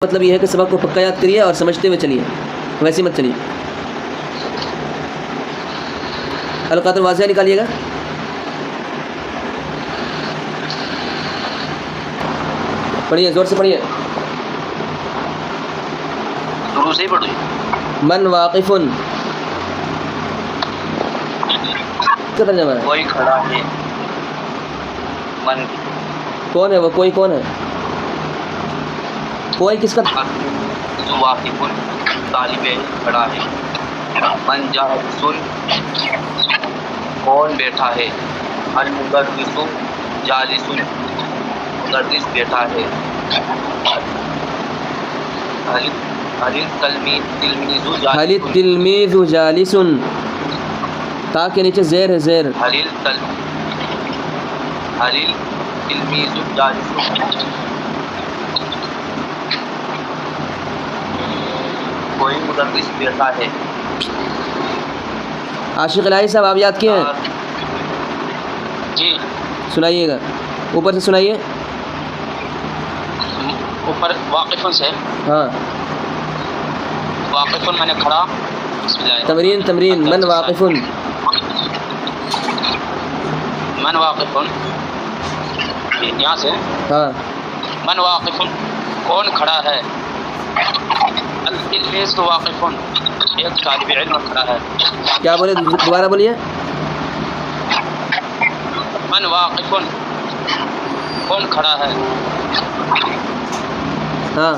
مطلب یہ ہے کہ سبق کو پکا یاد کریے اور سمجھتے ہوئے چلیے، ویسے مت چلیے۔ القاۃ الواضحہ نکالیے گا۔ پڑھیے، زور سے پڑھیے۔ شروع سے ہی پڑھیے۔ من واقف کا ترجمہ ہے کوئی کھڑا ہے۔ من کون ہے وہ؟ کوئی کون ہے؟ کوئی کس کا؟ واقف طالب علم کھڑا ہے۔ من جالس کون بیٹھا ہے۔ المدرس جالس مدرس بیٹھا ہے۔ حل التلمیذ جالس، تا کے نیچے زیر ہے، زیر۔ حل التلمیذ جالس، کوئی مدرس بیٹھا ہے۔ عاشق الہی صاحب آپ یاد کیے ہیں؟ جی سنائیے گا، اوپر سے سنائیے۔ اوپر واقف سے، ہاں واقف میں نے کھڑا۔ بسم اللہ۔ تمرین من واقف، من واقف، یہاں سے ہاں من واقف کون کھڑا ہے۔ التلمیذ واقف ایک طالب علم کھڑا ہے۔ کیا بولے؟ دوبارہ بولیے۔ من واقف کون کھڑا ہے۔ ہاں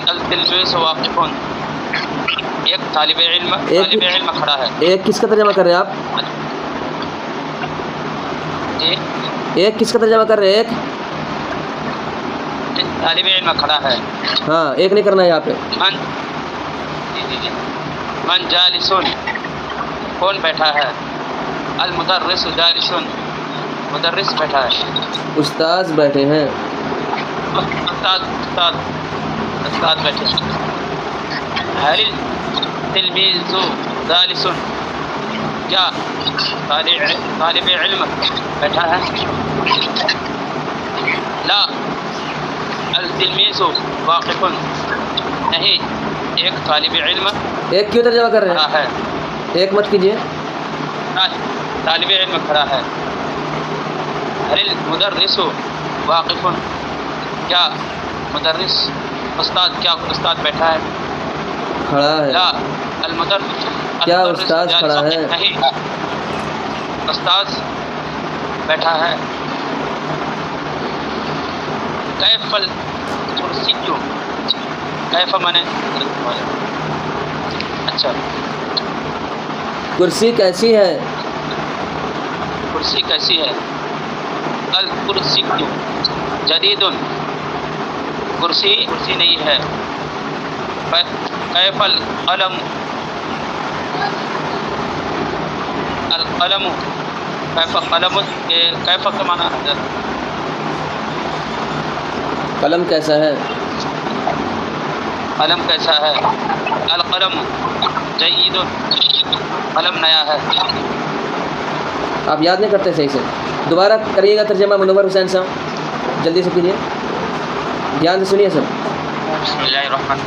التلمیذ واقف ایک طالب علم کھڑا ہے۔ ایک کس کا ترجمہ کر رہے ہیں آپ؟ جی ایک کس کا ترجمہ کر رہے ہیں؟ ایک طالب علم کھڑا ہے۔ ہاں ایک نہیں کرنا ہے یہاں پہ۔ من جالس کون بیٹھا ہے۔ المدرس جالس مدرس بیٹھا ہے۔ استاذ بیٹھے ہیں۔ استاد بیٹھے ہیں۔ حل التلمیذ جالس کیا طالب علم بیٹھا ہے۔ لا التلمیذ واقف نہیں، ایک طالب علم ایک کیوں ترجمہ کر رہے کھڑا ہیں؟ ہے۔ ایک مت کیجیے۔ طالب علم کھڑا ہے۔ حل المدرس واقف کیا مدرس استاد، کیا استاد بیٹھا ہے۔ کھڑا ہے۔ لا المدرس کیا استاذ کھڑا ہے؟ نہیں، استاذ بیٹھا ہے۔ کیف الکرسی، کیف مانے اچھا کرسی کیسی ہے؟ کرسی کیسی ہے۔ الکرسی جدید کرسی نہیں ہے۔ کیف القلم، القلم کیف قلم، کیف کا معنی ہے قلم کیسا ہے؟ قلم کیسا ہے۔ القلم جید قلم نیا ہے۔ آپ یاد نہیں کرتے صحیح سے، دوبارہ کریے گا ترجمہ منور حسین صاحب، جلدی سے کیجیے، دھیان سے سنیے سب۔ بسم اللہ الرحمن،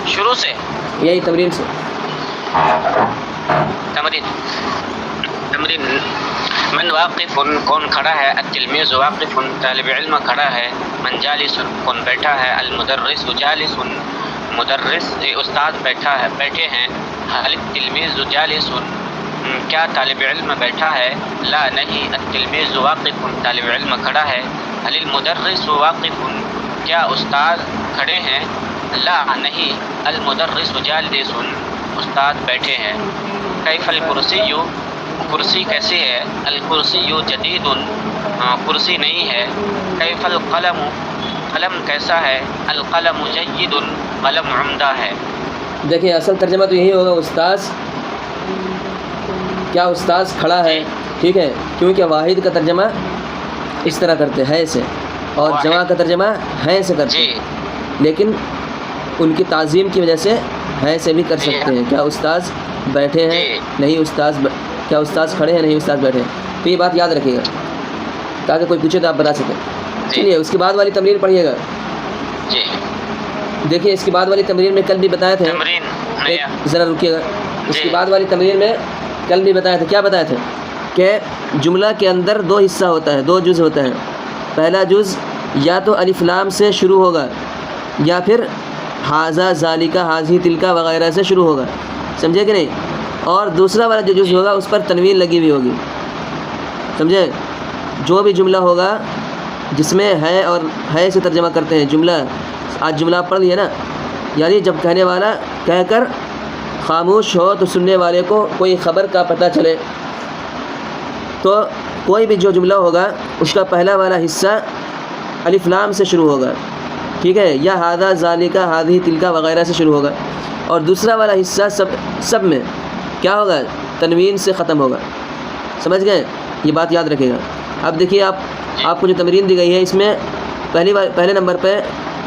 شروع سے یہی تمرین سے۔ تمرین من واقف کون کھڑا ہے۔ التلمیذ واقف طالب علم کھڑا ہے۔ من جالس کون بیٹھا ہے۔ المدرس جالس مدرس استاد بیٹھے ہیں۔ حل التلمیذ جالس کیا طالب علم بیٹھا ہے۔ لا نہیں، التلمیذ واقف طالب علم کھڑا ہے۔ حل المدرس واقف کیا استاد کھڑے ہیں۔ لا نہیں، المدرس جالس استاد بیٹھے ہیں۔ کیف الکرسی کرسی کیسی ہے۔ الکرسی جدید کرسی نہیں ہے۔ کیف القلم قلم کیسا ہے۔ القلم جید قلم عمدہ ہے۔ دیکھیں اصل ترجمہ تو یہی ہوگا، استاذ کیا استاذ کھڑا ہے، ٹھیک ہے، کیونکہ واحد کا ترجمہ اس طرح کرتے ہیں سے، اور جمع کا ترجمہ ہیں سے کرتے ہیں، لیکن ان کی تعظیم کی وجہ سے ہیں سے بھی کر سکتے ہیں۔ کیا استاذ بیٹھے ہیں، نہیں استاذ کیا استاذ کھڑے ہیں، نہیں استاذ بیٹھے ہیں۔ تو یہ بات یاد رکھیے گا تاکہ کوئی پوچھے تو آپ بتا سکیں۔ چلیے اس کے بعد والی تمرین پڑھیے گا۔ جی دیکھیے اس کے بعد والی تمرین میں کل بھی بتایا تھے، تمرین نیا ذرا رکیے گا، اس جی کے بعد والی تمرین میں کل بھی بتایا تھا، کیا بتایا تھا کہ جملہ کے اندر دو حصہ ہوتا ہے، دو جز ہوتا ہے. پہلا جز یا تو الف لام سے شروع ہوگا یا پھر ہاذا ذالکا ہاذی تلکا وغیرہ سے شروع ہوگا، سمجھے کہ نہیں؟ اور دوسرا والا جو جز ہوگا اس پر تنوین لگی ہوئی ہوگی، سمجھے؟ جو بھی جملہ ہوگا جس میں ہے اور ہے سے ترجمہ کرتے ہیں جملہ، آج جملہ پڑھ لیا نا، یعنی جب کہنے والا کہہ کر خاموش ہو تو سننے والے کو کوئی خبر کا پتہ چلے، تو کوئی بھی جو جملہ ہوگا اس کا پہلا والا حصہ الف لام سے شروع ہوگا، ٹھیک ہے، یا ہاذا ذالکا ہاذی تلکا وغیرہ سے شروع ہوگا، اور دوسرا والا حصہ سب میں کیا ہوگا؟ تنوین سے ختم ہوگا، سمجھ گئے؟ یہ بات یاد رکھے گا. اب دیکھیے آپ کو جو تمرین دی گئی ہے اس میں پہلے نمبر پہ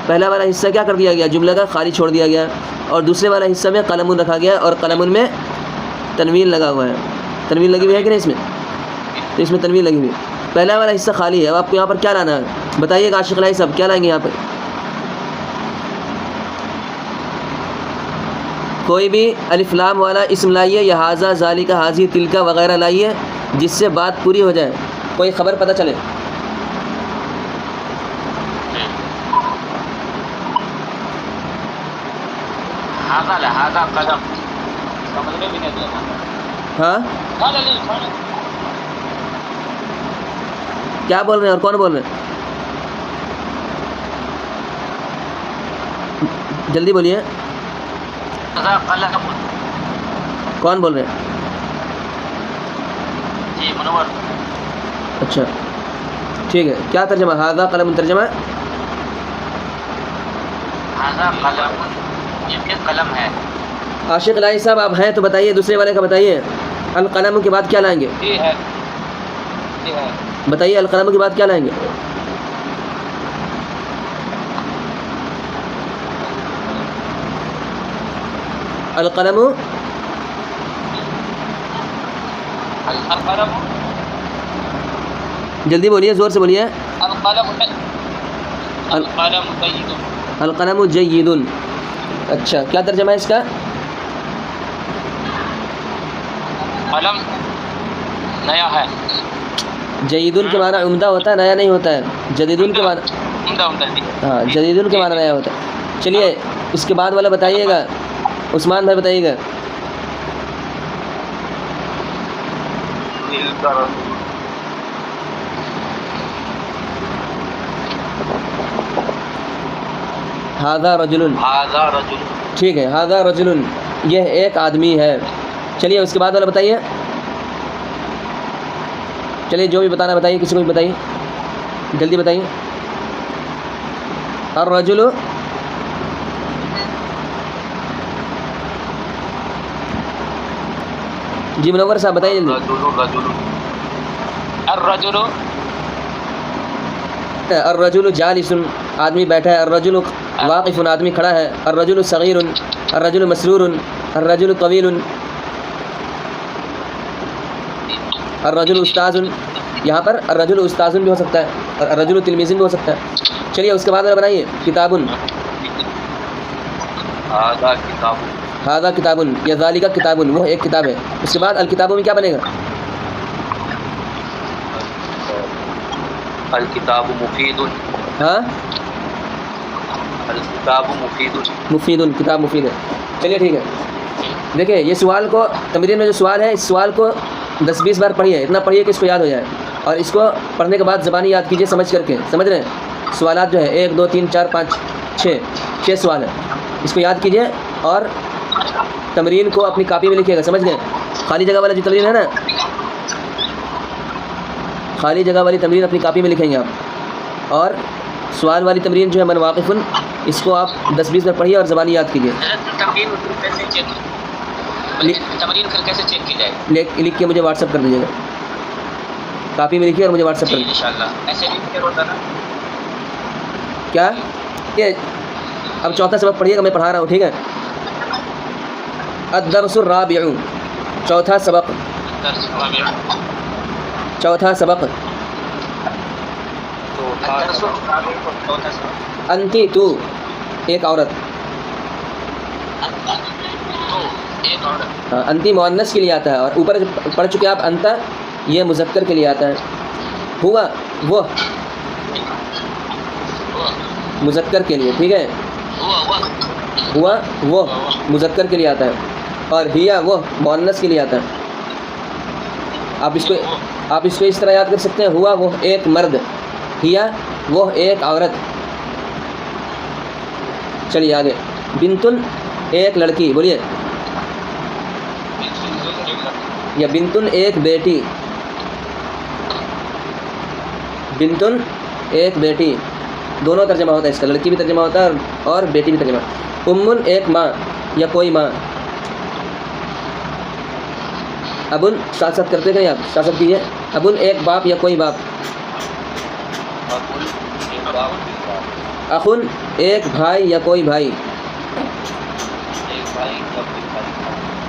پہلا والا حصہ کیا کر دیا گیا؟ جملہ کا خالی چھوڑ دیا گیا، اور دوسرے والا حصہ میں قلم رکھا گیا اور قلم میں تنوین لگا ہوا ہے. تنوین لگی ہوئی ہے کہ نہیں اس میں؟ تو اس میں تنوین لگی ہوئی. پہلا والا حصہ خالی ہے. اب آپ کو یہاں پر کیا لانا ہے بتائیے گا عاشق الہی صاحب، کیا لائیں گے یہاں پر؟ کوئی بھی الف لام والا اسم لائیے یا ہاذا ذالکا ہاذی تلکا وغیرہ لائیے جس سے بات پوری ہو جائے، کوئی خبر پتہ چلے. ہاذا قلم سمجھ میں بھی نہیں دیا. ہاں کیا بول رہے ہیں اور کون بول رہے ہیں؟ جلدی بولیے. کون بول رہے ہیں؟ جی منور. اچھا ٹھیک ہے، کیا ترجمہ؟ ہاذا قلم ترجمہ ہاذا قلم، یہ پھر قلم ہے. عاشق الہی صاحب آپ ہیں تو بتائیے، دوسرے والے کا بتائیے. القلم کے بعد کیا لائیں گے؟ جی ہے جی ہے. بتائیے القلم کے بعد کیا لائیں گے؟ القلم القلم جلدی بولیے، زور سے بولیے. القلم جید. القلم جید. اچھا کیا ترجمہ ہے اس کا؟ قلم نیا ہے. جیدن کے معنی عمدہ ہوتا ہے، نیا نہیں ہوتا ہے. جدیدن کے معنی عمدہ ہاں جدیدن کے معنی نیا ہوتا ہے. چلیے اس کے بعد والا بتائیے گا، عثمان بھائی بتائیے گا. ہاذا رجل. ہاذا رجل. ٹھیک ہے، ہاذا رجل یہ ایک آدمی ہے. چلیے اس کے بعد والا بتائیے. چلیے جو بھی بتانا بتائیے، کسی کو بھی بتائیے، جلدی بتائیے. الرجل جی منور صاحب بتائیے جلدی. الرجل الرجل جالس آدمی بیٹھا ہے. الرجل واقف آدمی کھڑا ہے. الرجل صغیر. الرجل مسرور. الرجل طویل. الرجل استاذ. یہاں پر الرجل استاذ بھی ہو سکتا ہے اور الرجل تلمیذ بھی ہو سکتا ہے. چلیے اس کے بعد بنائیے. کتاب. ہاذا کتاب. ہاذا کتاب یا ذالکا کتاب، وہ ایک کتاب ہے. اس کے بعد الکتاب میں کیا بنے گا؟ الکتاب مفید. ہاں الکتاب مفید. مفید. کتاب مفید ہے. چلیے ٹھیک ہے. دیکھیں یہ سوال کو تمرین میں جو سوال ہے اس سوال کو 10-20 بار پڑھیے، اتنا پڑھیے کہ اس کو یاد ہو جائے، اور اس کو پڑھنے کے بعد زبانی یاد کیجیے سمجھ کر کے. سمجھ رہے ہیں؟ سوالات جو ہے 1 2 3 4 5 6 سوال ہے، اس کو یاد کیجیے اور تمرین کو اپنی کاپی میں لکھیے گا. سمجھ گئے؟ خالی جگہ والا جو تمرین ہے نا، خالی جگہ والی تمرین اپنی کاپی میں لکھیں گے آپ، اور سوال والی تمرین جو ہے من واقف اس کو آپ 10-20 بار پڑھیے اور زبانی یاد کیجیے. تمرین پھر کیسے چیک کی جائے؟ لکھ کے مجھے واٹس ایپ کر دیجیے گا. کاپی میں لکھیے اور مجھے واٹس ایپ کر دیجیے. انشاءاللہ ایسے بھی پھر ہوتا نا. کیا یہ اب چوتھا سبق پڑھیے گا، میں پڑھا رہا ہوں، ٹھیک ہے؟ الدرس الرابع. چوتھا سبق. انتی تو ایک عورت. ہاں انتی مؤنث کے لیے آتا ہے اور اوپر پڑھ چکے آپ انتا یہ مذکر کے لیے آتا ہے. ہوا وہ مذکر کے لیے, ٹھیک ہے, ہوا وہ مذکر کے لیے آتا ہے, اور ہیا وہ مؤنث کے لیے آتا ہے. آپ اس کو اس طرح یاد کر سکتے ہیں, ہوا وہ ایک مرد, ہیا وہ ایک عورت. چلیے آگے. بنتن ایک لڑکی, بولیے, یا بنتن ایک بیٹی. بنتن ایک بیٹی, دونوں ترجمہ ہوتا ہے اس کا, لڑکی بھی ترجمہ ہوتا ہے اور بیٹی بھی ترجمہ. امن ایک ماں یا کوئی ماں. ابن ساتھ ساتھ کرتے گئے, آپ ساتھ ساتھ کیجیے. ابن ایک باپ یا کوئی باپ. اخن ایک بھائی یا کوئی بھائی.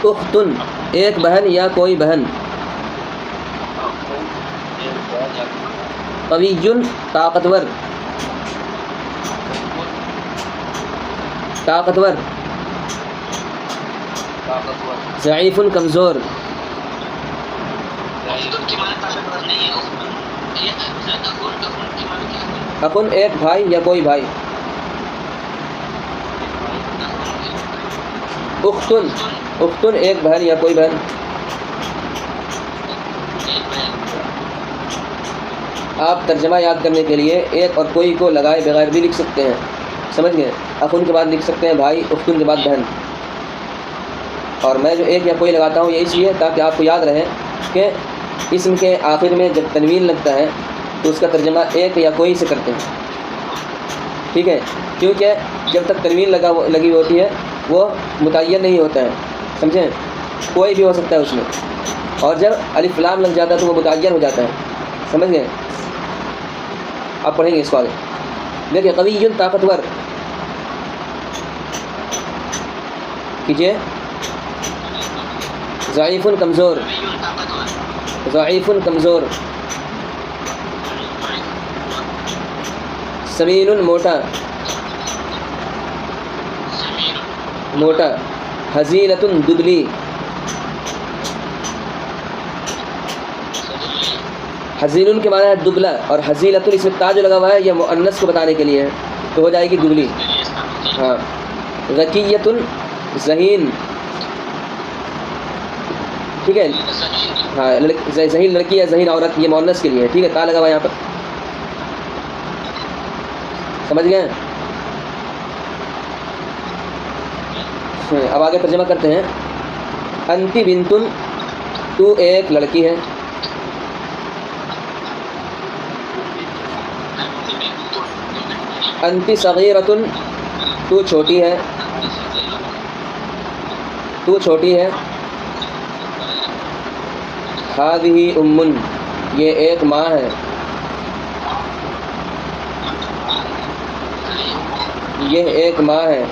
اختن ایک بہن یا کوئی بہن. قویٌ طاقتور. طاقتور. ضعیف کمزور. اخن ایک بھائی یا کوئی بھائی. اختن اختن ایک بہن یا کوئی بہن. آپ ترجمہ یاد کرنے کے لیے ایک اور کوئی کو لگائے بغیر بھی لکھ سکتے ہیں, سمجھ گئے. اخن کے بعد لکھ سکتے ہیں بھائی, اختن کے بعد بہن. اور میں جو ایک یا کوئی لگاتا ہوں یہ اس لیے تاکہ آپ کو یاد رہے کہ اسم کے آخر میں جب تنوین لگتا ہے تو اس کا ترجمہ ایک یا کوئی سے کرتے ہیں, ٹھیک ہے, کیونکہ جب تک تنوین لگی ہوتی ہے وہ متعین نہیں ہوتا ہے, سمجھیں, کوئی بھی ہو سکتا ہے اس میں, اور جب الف لام لگ جاتا ہے تو وہ متعین ہو جاتا ہے, سمجھ گئے. آپ پڑھیں گے اس کو آگے. دیکھیے قوی طاقتور کیجیے. ضعیف کمزور. ضعیف کمزور. سمین موٹا. موٹا. حزینۃ دبلی. حزین کے معنی ہے دبلا, اور حزینۃ اس میں تاج لگا ہوا ہے, یہ مؤنث کو بتانے کے لیے ہے تو ہو جائے گی دبلی. ہاں. ذکیۃ ذہین, ٹھیک ہے, ہاں ذہین لڑکی یا ذہین عورت, یہ مؤنث کے لیے ہے, ٹھیک ہے, تا لگا ہوا یہاں پر, سمجھ گئے. اب آگے ترجمہ کرتے ہیں. انتی بنتن تو ایک لڑکی ہے. انتی صغیرۃ تو چھوٹی ہے. تو چھوٹی ہے. ہذہ امن یہ ایک ماں ہے. یہ ایک ماں ہے.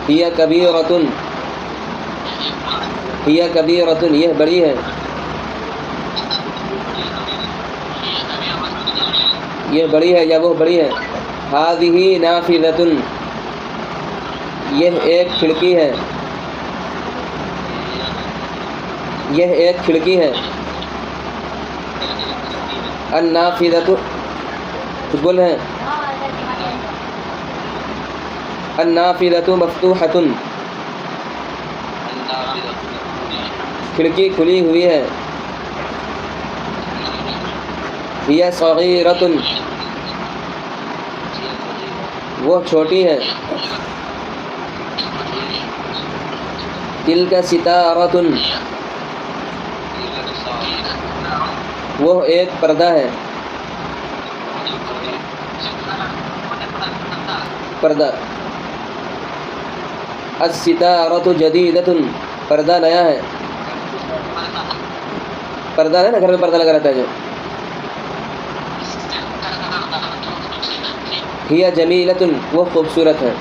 ہی کبیرۃ ہی کبیرۃ یہ بڑی ہے. یہ بڑی ہے یا وہ بڑی ہے. ہذہ نافذۃ یہ ایک کھڑکی ہے. یہ ایک کھڑکی ہے. النافذۃ کچھ بول رہے ہیں. النافذۃ مفتوحۃ کھڑکی کھلی ہوئی ہے. ہی صغیرۃ وہ چھوٹی ہے. تلک ستارۃ وہ ایک پردہ ہے. پردہ. الستارۃ جدیدۃ پردہ نیا ہے. پردہ ہے نا گھر میں پردہ لگا رہتا ہے جو. ہی جمیلۃ وہ خوبصورت ہے.